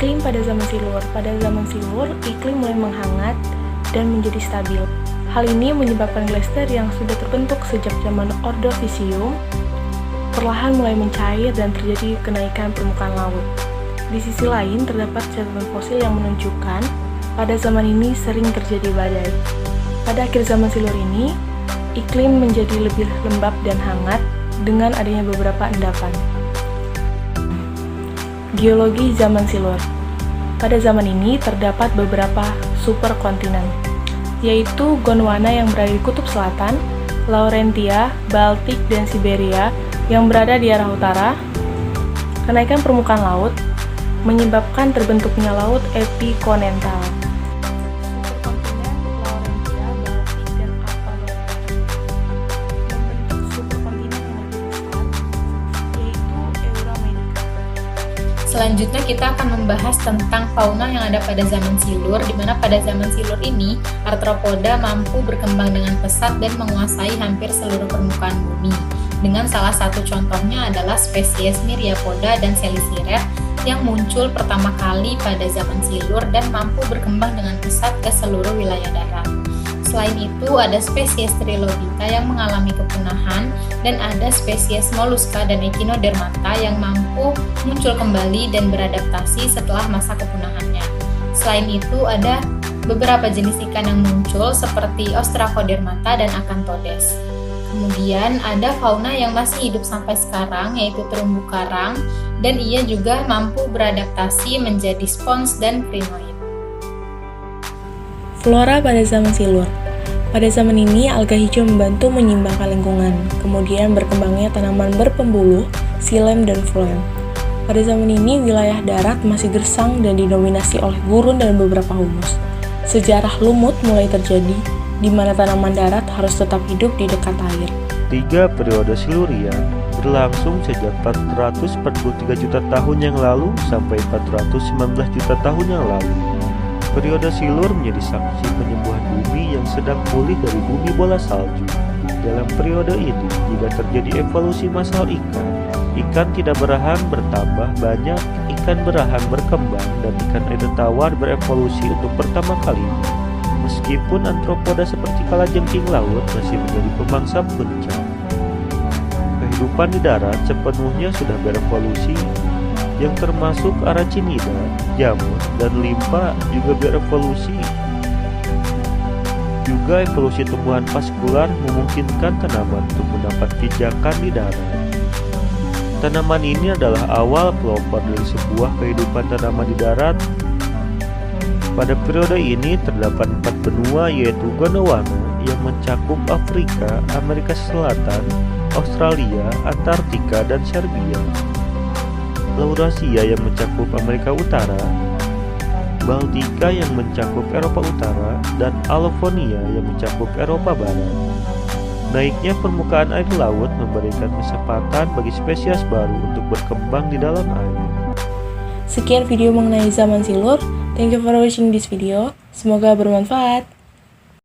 Iklim pada zaman silur. Pada zaman silur, iklim mulai menghangat dan menjadi stabil. Hal ini menyebabkan glacier yang sudah terbentuk sejak zaman Ordovisium perlahan mulai mencair dan terjadi kenaikan permukaan laut. Di sisi lain, terdapat catatan fosil yang menunjukkan pada zaman ini sering terjadi badai. Pada akhir zaman silur ini, iklim menjadi lebih lembab dan hangat dengan adanya beberapa endapan. Geologi zaman silur. Pada zaman ini terdapat beberapa superkontinen, yaitu Gondwana yang berada di kutub selatan, Laurentia, Baltik, dan Siberia yang berada di arah utara. Kenaikan permukaan laut menyebabkan terbentuknya laut epikontinental. Selanjutnya kita akan membahas tentang fauna yang ada pada zaman silur, di mana pada zaman silur ini arthropoda mampu berkembang dengan pesat dan menguasai hampir seluruh permukaan bumi. Dengan salah satu contohnya adalah spesies Myriapoda dan Seliciret yang muncul pertama kali pada zaman silur dan mampu berkembang dengan pesat ke seluruh wilayah darat. Selain itu, ada spesies Trilobita yang mengalami kepunahan dan ada spesies Mollusca dan Echinodermata yang mampu muncul kembali dan beradaptasi setelah masa kepunahannya. Selain itu, ada beberapa jenis ikan yang muncul seperti Ostracodermata dan Acanthodes. Kemudian ada fauna yang masih hidup sampai sekarang, yaitu terumbu karang, dan ia juga mampu beradaptasi menjadi spons dan crinoid. Flora pada zaman silur. Pada zaman ini, alga hijau membantu menyeimbangkan lingkungan, kemudian berkembangnya tanaman berpembuluh, xilem dan phloem. Pada zaman ini, wilayah darat masih gersang dan didominasi oleh gurun dan beberapa humus. Sejarah lumut mulai terjadi, di mana tanaman darat harus tetap hidup di dekat air. 3 periode Silurian berlangsung sejak 443 juta tahun yang lalu sampai 419 juta tahun yang lalu. Periode silur menjadi saksi penyembuhan bumi yang sedang pulih dari bumi bola salju. Dalam periode ini juga terjadi evolusi massal ikan. Ikan tidak berahan bertambah banyak, ikan berahan berkembang, dan ikan air tawar berevolusi untuk pertama kalinya. Meskipun antropoda seperti kalajengking laut masih menjadi pemangsa puncak, kehidupan di darat sepenuhnya sudah berevolusi, yang termasuk Arachnida, jamur, dan limpa juga berevolusi. Juga evolusi tumbuhan vaskular memungkinkan tanaman untuk mendapat pijakan di darat. Tanaman ini adalah awal pelopor dari sebuah kehidupan tanaman di darat. Pada periode ini terdapat 4 benua, yaitu Gondwana yang mencakup Afrika, Amerika Selatan, Australia, Antartika, dan Serbia, Laurasia yang mencakup Amerika Utara, Baltika yang mencakup Eropa Utara, dan Alofonia yang mencakup Eropa Barat. Naiknya permukaan air laut memberikan kesempatan bagi spesies baru untuk berkembang di dalam air. Sekian video mengenai zaman silur. Thank you for watching this video. Semoga bermanfaat.